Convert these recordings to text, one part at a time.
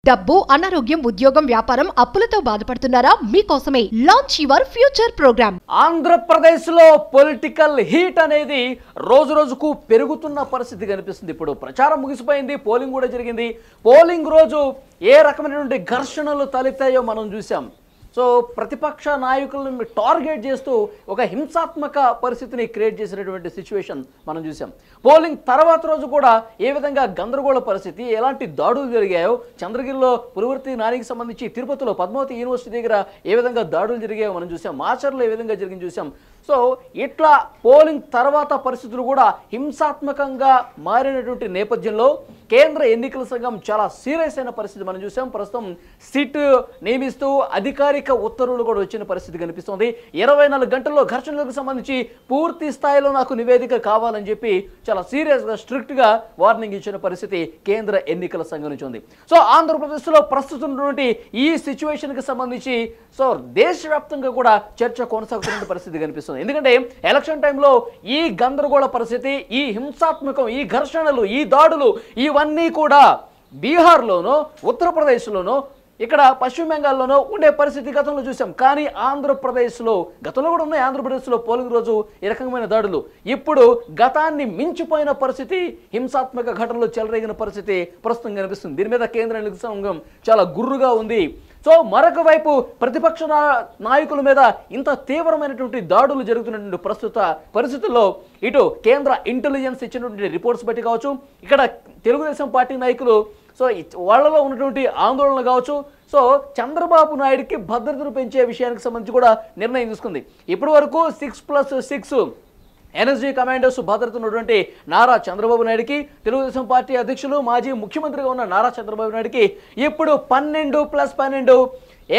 డబ్బు, అనారోగ్యం, ఉద్యోగం, వ్యాపారం, అప్పులతో బాధపడుతున్నారా? మీకోసమే launch your future programme. Andhra Pradesh లో పొలిటికల్ హీట్ అనేది రోజు రోజుకు పెరుగుతున్న పరిస్థితి కనిపిస్తుంది. ఇప్పుడు ప్రచారం ముగిసిపోయింది, పోలింగ్ కూడా జరిగింది. పోలింగ్ రోజు ఏ రకమైనటువంటి ఘర్షణలు తలెత్తాయో మనం చూసాం. సో ప్రతిపక్ష నాయకులను టార్గెట్ చేస్తూ ఒక హింసాత్మక పరిస్థితిని క్రియేట్ చేసినటువంటి సిచ్యువేషన్ మనం చూసాం. పోలింగ్ తర్వాత రోజు కూడా ఏ విధంగా గందరగోళ పరిస్థితి, ఎలాంటి దాడులు జరిగాయో, చంద్రగిరిలో పులివర్తి నానికి సంబంధించి తిరుపతిలో పద్మావతి యూనివర్సిటీ దగ్గర ఏ విధంగా దాడులు జరిగాయో మనం చూసాం. మాచర్లో ఏ విధంగా జరిగింది చూసాం. సో ఇట్లా పోలింగ్ తర్వాత పరిస్థితులు కూడా హింసాత్మకంగా మారినటువంటి నేపథ్యంలో కేంద్ర ఎన్నికల సంఘం చాలా సీరియస్ అయిన పరిస్థితి మనం చూసాం. ప్రస్తుతం సిట్ నియమిస్తూ అధికారిక ఉత్తర్వులు కూడా వచ్చిన పరిస్థితి కనిపిస్తుంది. 24 గంటల్లో ఘర్షణలకు సంబంధించి పూర్తి స్థాయిలో నాకు నివేదిక కావాలని చెప్పి చాలా సీరియస్గా స్ట్రిక్ట్గా వార్నింగ్ ఇచ్చిన పరిస్థితి కేంద్ర ఎన్నికల సంఘం నుంచి ఉంది. సో ఆంధ్రప్రదేశ్లో ప్రస్తుతం ఉన్నటువంటి ఈ సిచ్యువేషన్కి సంబంధించి సో దేశవ్యాప్తంగా కూడా చర్చ కొనసాగుతున్న పరిస్థితి కనిపిస్తుంది. ఎందుకంటే ఎలక్షన్ టైంలో ఈ గందరగోళ పరిస్థితి, ఈ హింసాత్మకం, ఈ ఘర్షణలు, ఈ దాడులు ఇవన్నీ కూడా బీహార్లోనో, ఉత్తరప్రదేశ్లోనో, ఇక్కడ పశ్చిమ బెంగాల్లోనో ఉండే పరిస్థితి గతంలో చూసాం. కానీ ఆంధ్రప్రదేశ్లో గతంలో కూడా ఉన్నాయి. ఆంధ్రప్రదేశ్లో పోలింగ్ రోజు ఈ రకమైన దాడులు. ఇప్పుడు గతాన్ని మించిపోయిన పరిస్థితి, హింసాత్మక ఘటనలు చెలరేగిన పరిస్థితి ప్రస్తుతం కనిపిస్తుంది. దీని మీద కేంద్ర ఎన్నికల సంఘం చాలా గుర్రుగా ఉంది. సో మరొక వైపు ప్రతిపక్ష నాయకుల మీద ఇంత తీవ్రమైనటువంటి దాడులు జరుగుతున్నటువంటి ప్రస్తుత పరిస్థితుల్లో ఇటు కేంద్ర ఇంటెలిజెన్స్ ఇచ్చినటువంటి రిపోర్ట్స్ బట్టి కావచ్చు, ఇక్కడ తెలుగుదేశం పార్టీ నాయకులు సో వాళ్ళలో ఉన్నటువంటి ఆందోళనలు కావచ్చు, సో చంద్రబాబు నాయుడికి భద్రతను పెంచే విషయానికి సంబంధించి కూడా నిర్ణయం తీసుకుంది. ఇప్పటి వరకు 6+6 ఎనర్జీ కమాండర్స్ భద్రత ఉన్నటువంటి నారా చంద్రబాబు నాయుడికి, తెలుగుదేశం పార్టీ అధ్యక్షులు మాజీ ముఖ్యమంత్రిగా ఉన్న నారా చంద్రబాబు నాయుడికి ఇప్పుడు 12+12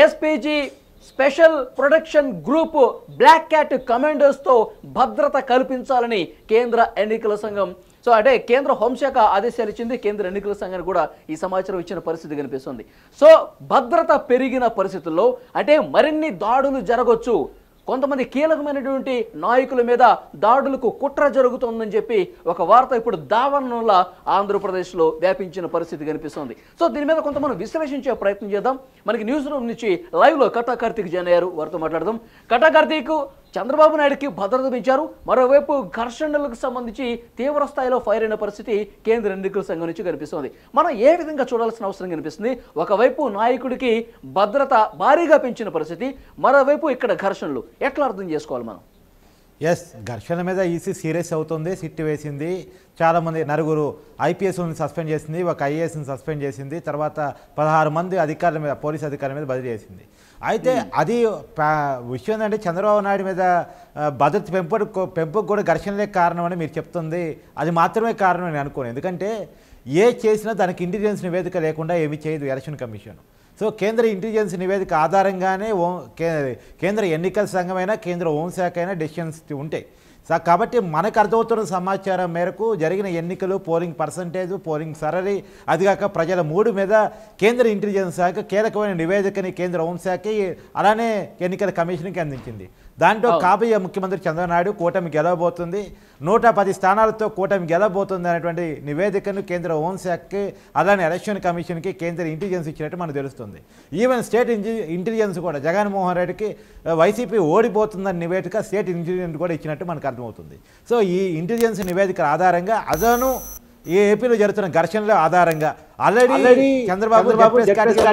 SPG special protection group black cat కమాండర్స్తో భద్రత కల్పించాలని కేంద్ర ఎన్నికల సంఘం సో అంటే కేంద్ర హోంశాఖ ఆదేశాలు ఇచ్చింది. కేంద్ర ఎన్నికల సంఘానికి కూడా ఈ సమాచారం ఇచ్చిన పరిస్థితి కనిపిస్తుంది. సో భద్రత పెరిగిన పరిస్థితుల్లో అంటే మరిన్ని దాడులు జరగవచ్చు, కొంతమంది కీలకమైనటువంటి నాయకుల మీద దాడులకు కుట్ర జరుగుతుందని చెప్పి ఒక వార్త ఇప్పుడు దావనంలో ఆంధ్రప్రదేశ్లో వ్యాపించిన పరిస్థితి కనిపిస్తుంది. సో దీని మీద కొంత మనం విశ్లేషించే ప్రయత్నం చేద్దాం. మనకి న్యూస్ రూమ్ నుంచి లైవ్లో కట్టా కార్తీక్ జాయిన్ అయ్యారు, వారితో మాట్లాడదాం. కట్టా కార్తీక్, చంద్రబాబు నాయుడికి భద్రత పెంచారు, మరోవైపు ఘర్షణలకు సంబంధించి తీవ్ర స్థాయిలో ఫైర్ అయిన పరిస్థితి కేంద్ర ఎన్నికల సంఘం నుంచి కనిపిస్తుంది. మనం ఏ విధంగా చూడాల్సిన అవసరం కనిపిస్తుంది? ఒకవైపు నాయకుడికి భద్రత భారీగా పెంచిన పరిస్థితి, మరోవైపు ఇక్కడ ఘర్షణలు, ఎట్లా అర్థం చేసుకోవాలి మనం? ఎస్, ఘర్షణ మీద ఈసీ సీరియస్ అవుతుంది. సిట్ వేసింది, చాలామంది నలుగురు ఐపీఎస్ని సస్పెండ్ చేసింది, ఒక ఐఏఎస్ని సస్పెండ్ చేసింది, తర్వాత 16 మంది అధికారుల మీద, పోలీస్ అధికారుల మీద బదిలీ చేసింది. అయితే అది విషయం ఏంటంటే చంద్రబాబు నాయుడు మీద భద్రత పెంపుకు కూడా ఘర్షణలే కారణం అని మీరు చెప్తుంది. అది మాత్రమే కారణం నేను అనుకోను. ఎందుకంటే ఏ చేసినా దానికి ఇంటెలిజెన్స్ నివేదిక లేకుండా ఏమీ చేయదు ఎలక్షన్ కమిషన్. సో కేంద్ర ఇంటెలిజెన్స్ నివేదిక ఆధారంగానే కేంద్ర ఎన్నికల సంఘమైనా కేంద్ర హోంశాఖ అయినా డెసిషన్స్ ఉంటాయి. కాబట్టి మనకు అర్థమవుతున్న సమాచారం మేరకు జరిగిన ఎన్నికలు, పోలింగ్ పర్సంటేజ్, పోలింగ్ సరళి, అదిగాక ప్రజల మూడు మీద కేంద్ర ఇంటెలిజెన్స్ శాఖ కీలకమైన నివేదికని కేంద్ర హోంశాఖ అలానే ఎన్నికల కమిషన్కి అందించింది. దాంట్లో కాబోయే ముఖ్యమంత్రి చంద్రబాబు నాయుడు కూటమి గెలవబోతుంది, 110 స్థానాలతో కూటమి గెలవబోతుంది అనేటువంటి నివేదికను కేంద్ర హోంశాఖకి అలానే ఎలక్షన్ కమిషన్కి కేంద్ర ఇంటెలిజెన్స్ ఇచ్చినట్టు మనకు తెలుస్తుంది. ఈవెన్ స్టేట్ ఇంటెలిజెన్స్ కూడా జగన్మోహన్ రెడ్డికి వైసీపీ ఓడిపోతుందని నివేదిక స్టేట్ ఇంటెలిజెన్స్ కూడా ఇచ్చినట్టు మనకు అర్థమవుతుంది. సో ఈ ఇంటెలిజెన్స్ నివేదికల ఆధారంగా అదను ఈ ఏపీలో జరుగుతున్న ఘర్షణల ఆధారంగా ఆల్రెడీ చంద్రబాబు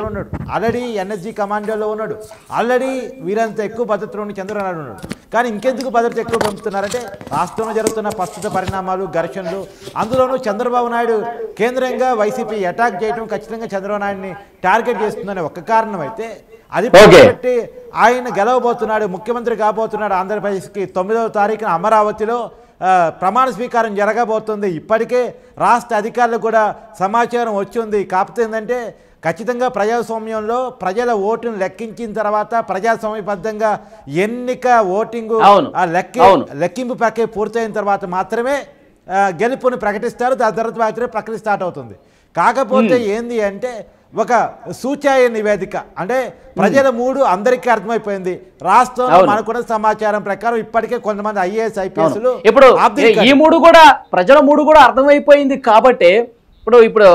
ఉన్నాడు, ఆల్రెడీ ఎన్ఎస్జీ కమాండోలో ఉన్నాడు, ఆల్రెడీ వీరంత ఎక్కువ భద్రతలో ఉన్న చంద్రబాబు ఉన్నాడు. కానీ ఇంకెందుకు భద్రత ఎక్కువ పంపుతున్నారంటే రాష్ట్రంలో జరుగుతున్న ప్రస్తుత పరిణామాలు, ఘర్షణలు, అందులోనూ చంద్రబాబు నాయుడు కేంద్రంగా వైసీపీ అటాక్ చేయడం ఖచ్చితంగా చంద్రబాబు నాయుడిని టార్గెట్ చేస్తుందనే ఒక కారణం అయితే అది పెట్టి ఆయన గెలవబోతున్నాడు, ముఖ్యమంత్రి కాబోతున్నాడు. ఆంధ్రప్రదేశ్కి 9వ తారీఖున అమరావతిలో ప్రమాణ స్వీకారం జరగబోతుంది. ఇప్పటికే రాష్ట్ర అధికారులకు కూడా సమాచారం వచ్చింది. కాకపోతే ఏంటంటే ఖచ్చితంగా ప్రజాస్వామ్యంలో ప్రజల ఓటును లెక్కించిన తర్వాత ప్రజాస్వామ్యబద్ధంగా ఎన్నిక ఓటింగు లెక్కింపు ప్రక్రియ పూర్తయిన తర్వాత మాత్రమే గెలుపుని ప్రకటిస్తారు. దాని తర్వాత మాత్రమే ప్రక్రియ స్టార్ట్ అవుతుంది. కాకపోతే ఏంది అంటే ఒక సూచాయ నివేదిక అంటే ప్రజల మూడు అందరికీ అర్థమైపోయింది. రాష్ట్రంలో మనకున్న సమాచారం ప్రకారం ఇప్పటికే కొంతమంది ఐఏఎస్ ఐపీఎస్లు ఇప్పుడు ఈ మూడు కూడా ప్రజల మూడు కూడా అర్థమైపోయింది. కాబట్టి ఇప్పుడు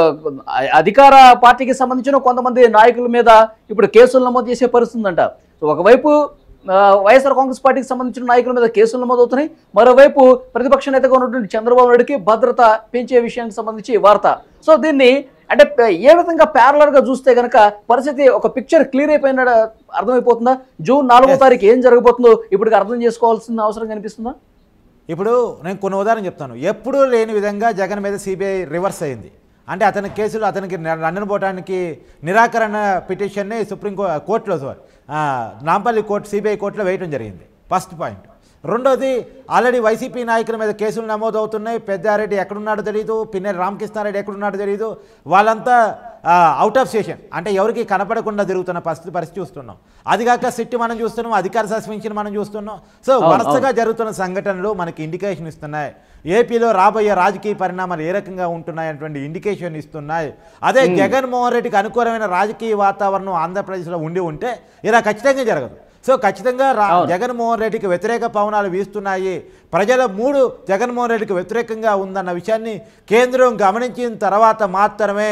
అధికార పార్టీకి సంబంధించిన కొంతమంది నాయకుల మీద ఇప్పుడు కేసులు నమోదు చేసే పరిస్థితి ఉందంట. ఒకవైపు వైఎస్ఆర్ కాంగ్రెస్ పార్టీకి సంబంధించిన నాయకుల మీద కేసులు నమోదవుతున్నాయి, మరోవైపు ప్రతిపక్ష నేతగా ఉన్నటువంటి చంద్రబాబు నాయుడుకి భద్రత పెంచే విషయానికి సంబంధించి వార్త. సో దీన్ని అంటే ఏ విధంగా ప్యారలర్ గా చూస్తే గనక పరిస్థితి ఒక పిక్చర్ క్లియర్ అయిపోయిన అర్థమైపోతుందా? జూన్ 4వ తారీఖు ఏం జరగబోతుందో ఇప్పుడు అర్థం చేసుకోవాల్సిన అవసరం కనిపిస్తుందా? ఇప్పుడు నేను కొన్ని ఉదాహరణ చెప్తాను. ఎప్పుడూ లేని విధంగా జగన్ మీద సిబిఐ రివర్స్ అయింది. అంటే అతని కేసులు అతనికి లండన్ పోవడానికి నిరాకరణ పిటిషన్ని సుప్రీం కోర్టులో నాంపల్లి కోర్టు సిబిఐ కోర్టులో వేయడం జరిగింది. First point. రెండోది, ఆల్రెడీ వైసీపీ నాయకుల మీద కేసులు నమోదవుతున్నాయి. పెద్దారెడ్డి ఎక్కడున్నాడో తెలియదు, పిన్నెల్లి రామకృష్ణారెడ్డి ఎక్కడున్నాడో తెలియదు. వాళ్ళంతా అవుట్ ఆఫ్ స్టేషన్, అంటే ఎవరికి కనపడకుండా తిరుగుతున్న పరిస్థితి చూస్తున్నాం. అదిగాక సిట్ మనం చూస్తున్నాం, అధికార సస్పెన్షన్ మనం చూస్తున్నాం. సో వరుసగా జరుగుతున్న సంఘటనలు మనకి ఇండికేషన్ ఇస్తున్నాయి. ఏపీలో రాబోయే రాజకీయ పరిణామాలు ఏ రకంగా ఉంటున్నాయనేటువంటి ఇండికేషన్ ఇస్తున్నాయి. అదే జగన్మోహన్ రెడ్డికి అనుకూలమైన రాజకీయ వాతావరణం ఆంధ్రప్రదేశ్లో ఉంటే ఇలా ఖచ్చితంగా జరగదు. సో ఖచ్చితంగా జగన్మోహన్ రెడ్డికి వ్యతిరేక పవనాలు వీస్తున్నాయి, ప్రజల మూడు జగన్మోహన్ రెడ్డికి వ్యతిరేకంగా ఉందన్న విషయాన్ని కేంద్రం గమనించిన తర్వాత మాత్రమే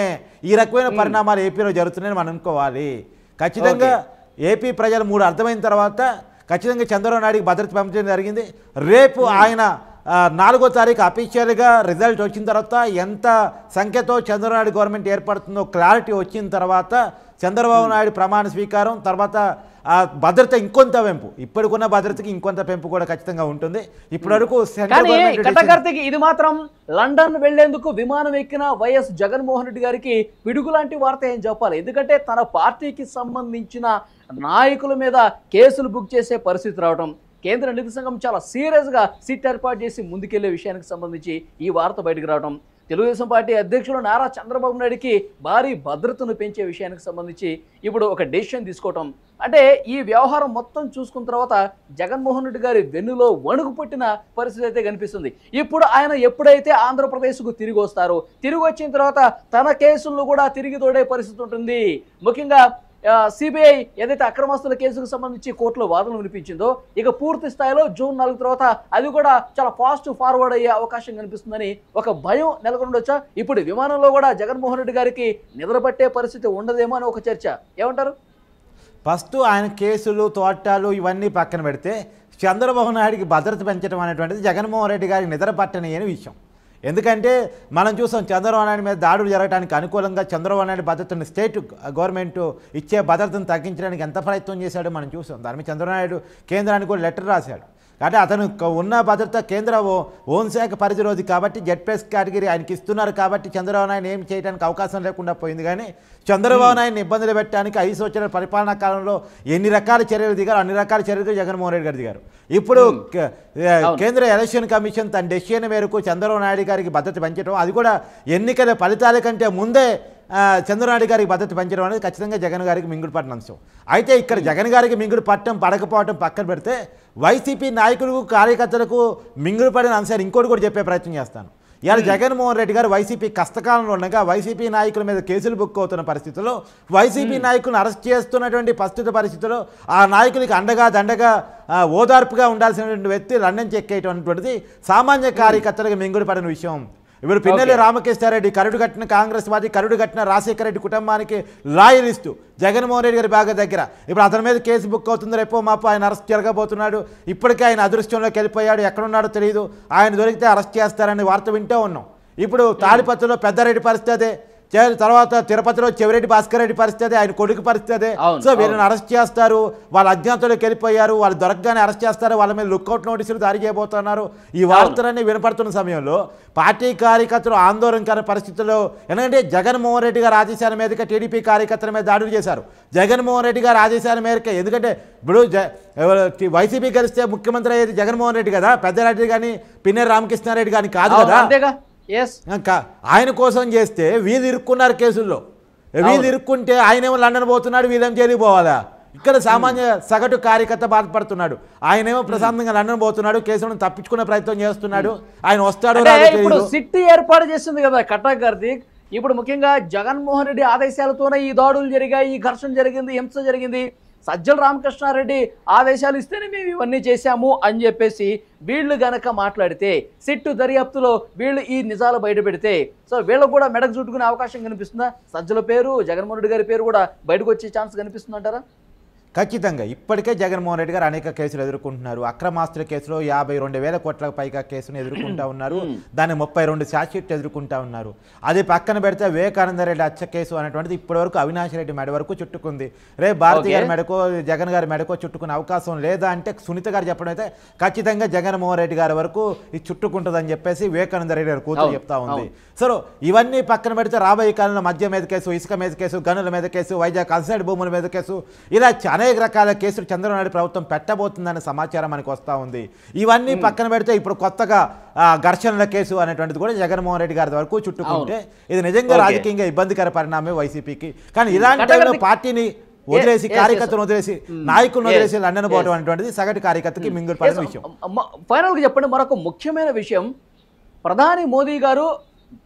ఈ రకమైన పరిణామాలు ఏపీలో జరుగుతున్నాయని మనం అనుకోవాలి. ఖచ్చితంగా ఏపీ ప్రజల మూడు అర్థమైన తర్వాత ఖచ్చితంగా చంద్రబాబు నాయుడికి భద్రత పంపించడం జరిగింది. రేపు ఆయన 4వ తారీఖు అఫీషియల్గా రిజల్ట్ వచ్చిన తర్వాత ఎంత సంఖ్యతో చంద్రబాబు నాయుడు గవర్నమెంట్ ఏర్పడుతుందో క్లారిటీ వచ్చిన తర్వాత చంద్రబాబు నాయుడు ప్రమాణ స్వీకారం తర్వాత భద్రత ఇంకొంత పెంపు, ఇప్పటికున్న భద్రతకి ఇంకొంత పెంపు కూడా ఖచ్చితంగా ఉంటుంది. ఇప్పటి వరకు ఇది మాత్రం లండన్ వెళ్లేందుకు విమానం ఎక్కిన వైఎస్ జగన్మోహన్ రెడ్డి గారికి పిడుగు లాంటి వార్త ఏం చెప్పాలి. ఎందుకంటే తన పార్టీకి సంబంధించిన నాయకుల మీద కేసులు బుక్ చేసే పరిస్థితి రావడం, కేంద్ర నిధి సంఘం చాలా సీరియస్గా సిట్ ఏర్పాటు చేసి ముందుకెళ్లే విషయానికి సంబంధించి ఈ వార్త బయటకు రావడం, తెలుగుదేశం పార్టీ అధ్యక్షులు నారా చంద్రబాబు నాయుడికి భారీ భద్రతను పెంచే విషయానికి సంబంధించి ఇప్పుడు ఒక డెసిషన్ తీసుకోవటం, అంటే ఈ వ్యవహారం మొత్తం చూసుకున్న తర్వాత జగన్మోహన్ రెడ్డి గారి వెన్నులో వణుకు పుట్టిన పరిస్థితి అయితే కనిపిస్తుంది. ఇప్పుడు ఆయన ఎప్పుడైతే ఆంధ్రప్రదేశ్కు తిరిగి వస్తారో, తిరిగి వచ్చిన తర్వాత తన కేసులను కూడా తిరిగి తోడే పరిస్థితి ఉంటుంది. ముఖ్యంగా సిబిఐ ఏదైతే అక్రమస్తుల కేసుకు సంబంధించి కోర్టులో వాదనలు వినిపించిందో, ఇక పూర్తి స్థాయిలో జూన్ 4 తర్వాత అది కూడా చాలా ఫాస్ట్ ఫార్వర్డ్ అయ్యే అవకాశం కనిపిస్తుందని ఒక భయం నెలకొండొచ్చా? ఇప్పుడు విమానంలో కూడా జగన్మోహన్ రెడ్డి గారికి నిద్రపట్టే పరిస్థితి ఉండదేమో అని ఒక చర్చ. ఏమంటారు? ఫస్ట్ ఆయన కేసులు తోటాలు ఇవన్నీ పక్కన పెడితే చంద్రబాబు నాయుడికి భద్రత పెంచడం అనేటువంటిది జగన్మోహన్ రెడ్డి గారికి నిద్ర పట్టని అనే విషయం. ఎందుకంటే మనం చూసాం చంద్రబాబు నాయుడు మీద దాడులు జరగడానికి అనుకూలంగా చంద్రబాబు నాయుడు భద్రతను స్టేట్ గవర్నమెంట్ ఇచ్చే భద్రతను తగ్గించడానికి ఎంత ప్రయత్నం చేశాడో మనం చూసాం. దాని మీద చంద్రబాబు నాయుడు కేంద్రానికి కూడా లెటర్ రాశాడు. కాబట్టి అతను ఉన్న భద్రత కేంద్ర హోంశాఖ పరిధిలోది కాబట్టి జెడ్+ కేటగిరీ ఆయనకి ఇస్తున్నారు కాబట్టి చంద్రబాబు నాయుడు ఏం చేయడానికి అవకాశం లేకుండా పోయింది. కానీ చంద్రబాబు నాయుడిని ఇబ్బందులు పెట్టడానికి 5 సంవత్సరాల పరిపాలనా కాలంలో ఎన్ని రకాల చర్యలు దిగారు అన్ని రకాల చర్యలు జగన్మోహన్ రెడ్డి గారు దిగారు. ఇప్పుడు కేంద్ర ఎలక్షన్ కమిషన్ తన డెసిషన్ మేరకు చంద్రబాబు నాయుడు గారికి భద్రత పెంచడం, అది కూడా ఎన్నికల ఫలితాల కంటే ముందే చంద్రనాయుడు గారికి భద్రత పెంచడం అనేది ఖచ్చితంగా జగన్ గారికి మింగుడు పట్టిన అంశం. అయితే ఇక్కడ జగన్ గారికి మింగుడు పట్టడం పడకపోవడం పక్కన పెడితే వైసీపీ నాయకులకు కార్యకర్తలకు మింగుడు పడిన అంశాన్ని ఇంకోటి కూడా చెప్పే ప్రయత్నం చేస్తాను. ఇవాళ జగన్మోహన్ రెడ్డి గారు వైసీపీ కష్టకాలంలో ఉండగా వైసీపీ నాయకుల మీద కేసులు బుక్ అవుతున్న పరిస్థితుల్లో, వైసీపీ నాయకులను అరెస్ట్ చేస్తున్నటువంటి ప్రస్తుత పరిస్థితుల్లో ఆ నాయకులకి అండగా దండగా ఓదార్పుగా ఉండాల్సినటువంటి వ్యక్తి లండన్ చెక్కేటువంటిది సామాన్య కార్యకర్తలకు మింగుడు పడిన విషయం. ఇప్పుడు పిన్నెల్లి రామకృష్ణారెడ్డి కరుడు కట్టిన కాంగ్రెస్ పార్టీ, కరుడు కట్టిన రాజశేఖర రెడ్డి కుటుంబానికి లాయర్ ఇస్తూ జగన్మోహన్ రెడ్డి గారి బాగా దగ్గర ఇప్పుడు అతని మీద కేసు బుక్ అవుతుంది. రేపో మాపు ఆయన అరెస్ట్ జరగబోతున్నాడు. ఇప్పటికే ఆయన అదృష్టంలోకి వెళ్ళిపోయాడు, ఎక్కడున్నాడో తెలియదు. ఆయన దొరికితే అరెస్ట్ చేస్తారని వార్త వింటూ ఉన్నాం. ఇప్పుడు తాడిపత్రిలో పెద్దారెడ్డి పరిస్థితి, తర్వాత తిరుపతిలో చెవిరెడ్డి భాస్కర్ రెడ్డి పరిస్థితి, ఆయన కొడుకు పరిస్థితి. సో వీళ్ళని అరెస్ట్ చేస్తారు, వాళ్ళ అజ్ఞాతంలోకి వెళ్ళిపోయారు, వాళ్ళు దొరకగానే అరెస్ట్ చేస్తారు, వాళ్ళ మీద లుక్అవుట్ నోటీసులు జారీ చేయబోతున్నారు. ఈ వార్తలన్నీ వినపడుతున్న సమయంలో పార్టీ కార్యకర్తలు ఆందోళనకర పరిస్థితుల్లో, ఎందుకంటే జగన్మోహన్ రెడ్డి గారు ఆదేశాల మీదకి టీడీపీ కార్యకర్తల మీద దాడులు చేశారు. జగన్మోహన్ రెడ్డి గారు ఆదేశాల మేరకు, ఎందుకంటే ఇప్పుడు వైసీపీ గెలిస్తే ముఖ్యమంత్రి అయ్యేది జగన్మోహన్ రెడ్డి కదా, పెద్దారెడ్డి కానీ పిన్నెల్లి రామకృష్ణారెడ్డి కానీ కాదు కదా. ఆయన కోసం చేస్తే వీళ్ళు ఇరుక్కున్నారు కేసుల్లో. వీళ్ళు ఇరుక్కుంటే ఆయనేమో లండన్ పోతున్నాడు, వీళ్ళేమో జైలుకి పోవాలా? ఇక్కడ సామాన్య సగటు కార్యకర్త బాధపడుతున్నాడు. ఆయనేమో ప్రశాంతంగా లండన్ పోతున్నాడు, కేసులను తప్పించుకునే ప్రయత్నం చేస్తున్నాడు. ఆయన వస్తాడు. ఇప్పుడు సిట్ ఏర్పాటు చేస్తుంది కదా కటక్ కార్తీక్. ఇప్పుడు ముఖ్యంగా జగన్మోహన్ రెడ్డి ఆదేశాలతోనే ఈ దాడులు జరిగాయి, ఈ ఘర్షణ జరిగింది, హింస జరిగింది. సజ్జల రామకృష్ణారెడ్డి ఆదేశాలు ఇస్తేనే మేము ఇవన్నీ చేశాము అని చెప్పేసి వీళ్ళు గనక మాట్లాడితే, సిట్టు దర్యాప్తులో వీళ్ళు ఈ నిజాలు బయట పెడితే, సో వీళ్ళకు కూడా మెడకు చుట్టుకునే అవకాశం కనిపిస్తుందా? సజ్జల పేరు, జగన్మోహన్ రెడ్డి గారి పేరు కూడా బయటకు వచ్చే ఛాన్స్ కనిపిస్తుందంటారా? ఖచ్చితంగా ఇప్పటికే జగన్మోహన్ రెడ్డి గారు అనేక కేసులు ఎదుర్కొంటున్నారు. అక్రమాస్తుల కేసులో 52,000 కోట్ల పైగా కేసును ఎదుర్కొంటా ఉన్నారు. దాన్ని 32 ఛార్జ్షీట్లు ఎదుర్కొంటా ఉన్నారు. అది పక్కన పెడితే వివేకానంద రెడ్డి హత్య కేసు అనేటువంటిది ఇప్పటివరకు అవినాష్ రెడ్డి మెడ వరకు చుట్టుకుంది. రేపు భారతి గారి మెడకో జగన్ గారి మెడకో చుట్టుకునే అవకాశం లేదా అంటే సునీత గారు చెప్పడం అయితే ఖచ్చితంగా జగన్మోహన్ రెడ్డి గారి వరకు ఇది చుట్టుకుంటుందని చెప్పేసి వివేకానంద రెడ్డి గారు కూతురు చెప్తా ఉంది. సో ఇవన్నీ పక్కన పెడితే రాబోయే కాలంలో మద్యం మీద కేసు, ఇసుక మీద కేసు, గనుల మీద కేసు, వైజాగ్ అన్సైడ్ భూముల మీద కేసు, ఇలా అనేక రకాల కేసులు చంద్రబాబు నాయుడు ప్రభుత్వం పెట్టబోతుందనే సమాచారం మనకు వస్తూ ఉంది. ఇవన్నీ పక్కన పెడితే ఇప్పుడు కొత్తగా ఘర్షణల కేసు అనేటువంటిది కూడా జగన్మోహన్ రెడ్డి గారి వరకు చుట్టుకుంటే ఇది నిజంగా రాజకీయంగా ఇబ్బందికర పరిణామం వైసీపీకి. కానీ ఇలాంటి టైంలో పార్టీని వదిలేసి, కార్యకర్తను వదిలేసి, నాయకులను వదిలేసి లండన్ పోవడం అనేటువంటిది సగటు కార్యకర్తకి మింగుడు పడిన విషయం. ఫైనల్గా చెప్పండి, మరొక ముఖ్యమైన విషయం, ప్రధాని మోదీ గారు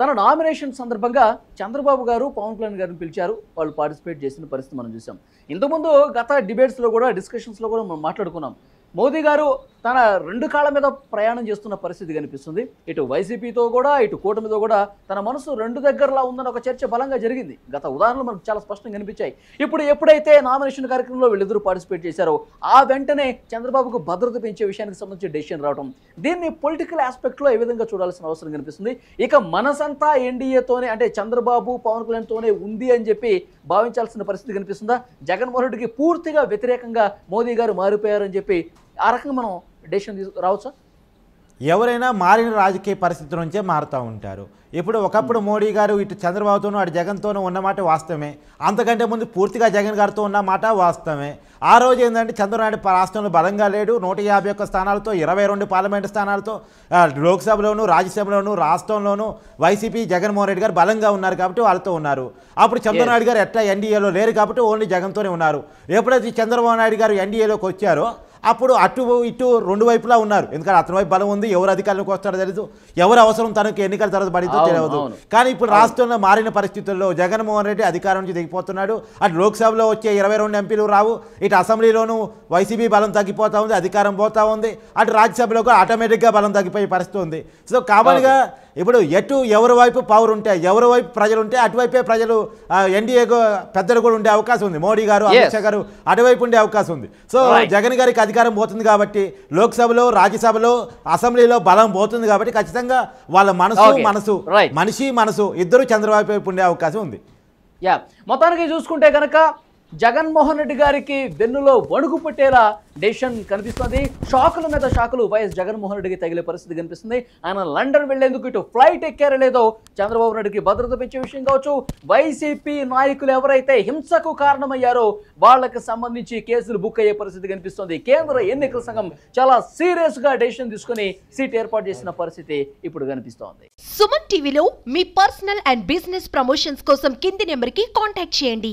తన నామినేషన్ సందర్భంగా చంద్రబాబు గారు, పవన్ కళ్యాణ్ గారిని పిలిచారు. వాళ్ళు పార్టిసిపేట్ చేసిన పరిస్థితి మనం చూసాం. ఇంతకుముందు గత డిబేట్స్లో కూడా, డిస్కషన్స్లో కూడా మనం మాట్లాడుకున్నాం. మోదీ గారు తన 2 కాళ్ళ మీద ప్రయాణం చేస్తున్న పరిస్థితి కనిపిస్తుంది. ఇటు వైసీపీతో కూడా, ఇటు కూటమితో కూడా తన మనసు 2 దగ్గరలా ఉందని ఒక చర్చ బలంగా జరిగింది. గత ఉదాహరణలు మనకు చాలా స్పష్టంగా కనిపించాయి. ఇప్పుడు ఎప్పుడైతే నామినేషన్ కార్యక్రమంలో వీళ్ళిద్దరూ పార్టిసిపేట్ చేశారో ఆ వెంటనే చంద్రబాబుకు భద్రత పెంచే విషయానికి సంబంధించి డెసిషన్ రావడం, దీన్ని పొలిటికల్ ఆస్పెక్ట్లో ఏ విధంగా చూడాల్సిన అవసరం కనిపిస్తుంది. ఇక మనసంతా ఎన్డీఏతోనే, అంటే చంద్రబాబు, పవన్ కళ్యాణ్తోనే ఉంది అని చెప్పి భావించాల్సిన పరిస్థితి కనిపిస్తుందా? జగన్మోహన్ రెడ్డికి పూర్తిగా వ్యతిరేకంగా మోదీ గారు మారిపోయారని చెప్పి ఆ రకంగా మనం డెసిషన్ రావచ్చా? ఎవరైనా మారిన రాజకీయ పరిస్థితుల నుంచే మారుతూ ఉంటారు. ఇప్పుడు ఒకప్పుడు మోడీ గారు ఇటు చంద్రబాబుతోనూ అటు జగన్తోనూ ఉన్నమాట వాస్తవమే. అంతకంటే ముందు పూర్తిగా జగన్ గారితో ఉన్నమాట వాస్తవమే. ఆ రోజు ఏంటంటే చంద్రబాబు రాష్ట్రంలో బలంగా లేడు. 151 స్థానాలతో, 22 పార్లమెంటు స్థానాలతో, లోక్సభలోను, రాజ్యసభలోను, రాష్ట్రంలోనూ వైసీపీ, జగన్మోహన్ రెడ్డి గారు బలంగా ఉన్నారు కాబట్టి వాళ్ళతో ఉన్నారు. అప్పుడు చంద్రబాబు గారు ఎట్లా ఎన్డీఏలో లేరు కాబట్టి ఓన్లీ జగన్తోనే ఉన్నారు. ఎప్పుడైతే చంద్రబాబు నాయుడు గారు ఎన్డీఏలోకి వచ్చారో అప్పుడు అటు ఇటు 2 వైపులా ఉన్నారు. ఎందుకంటే అతని వైపు బలం ఉంది, ఎవరు అధికారంలోకి వస్తారో తెలియదు, ఎవరు అవసరం తనకి ఎన్నికల తర్వాత పడితో తెలియదు. కానీ ఇప్పుడు రాష్ట్రంలో మారిన పరిస్థితుల్లో జగన్మోహన్ రెడ్డి అధికారం నుంచి దిగిపోతున్నాడు. అటు లోక్సభలో వచ్చే 22 ఎంపీలు రావు, ఇటు అసెంబ్లీలోనూ వైసీపీ బలం తగ్గిపోతూ ఉంది, అధికారం పోతూ ఉంది, అటు రాజ్యసభలో కూడా ఆటోమేటిక్గా బలం తగ్గిపోయే పరిస్థితి ఉంది. సో కామన్గా ఇప్పుడు ఎటు ఎవరి వైపు పవర్ ఉంటే, ఎవరి వైపు ప్రజలు ఉంటే అటువైపే ప్రజలు ఎన్డీఏ పెద్దలు కూడా ఉండే అవకాశం ఉంది. మోడీ గారు, అమిత్ షా గారు అటువైపు ఉండే అవకాశం ఉంది. సో జగన్ గారికి అధికారం పోతుంది కాబట్టి, లోక్సభలో, రాజ్యసభలో, అసెంబ్లీలో బలం పోతుంది కాబట్టి ఖచ్చితంగా వాళ్ళ మనిషి మనసు ఇద్దరు చంద్రబాబు వైపు ఉండే అవకాశం ఉంది. మొత్తానికి చూసుకుంటే కనుక జగన్మోహన్ రెడ్డి గారికి వెన్నులో వణుకు పుట్టేలా డెసిషన్ కనిపిస్తుంది. షాకుల మీద షాకులు వైఎస్ జగన్మోహన్ రెడ్డికి తగిలే పరిస్థితి కనిపిస్తుంది. ఆయన లండన్ వెళ్లేందుకు ఇటు ఫ్లైట్ ఎక్కారో లేదో చంద్రబాబు నాయుడుకి భద్రత పెంచే విషయం కావచ్చు, వైసీపీ నాయకులు ఎవరైతే హింసకు కారణమయ్యారో వాళ్ళకి సంబంధించి కేసులు బుక్ అయ్యే పరిస్థితి కనిపిస్తుంది. కేంద్ర ఎన్నికల సంఘం చాలా సీరియస్ గా డెసిషన్ తీసుకుని సీట్ ఏర్పాటు చేసిన పరిస్థితి ఇప్పుడు కనిపిస్తోంది. సుమన్ టీవీలో మీ పర్సనల్ అండ్ బిజినెస్ ప్రమోషన్స్ కోసం కింది నెంబర్కి కాంటాక్ట్ చేయండి.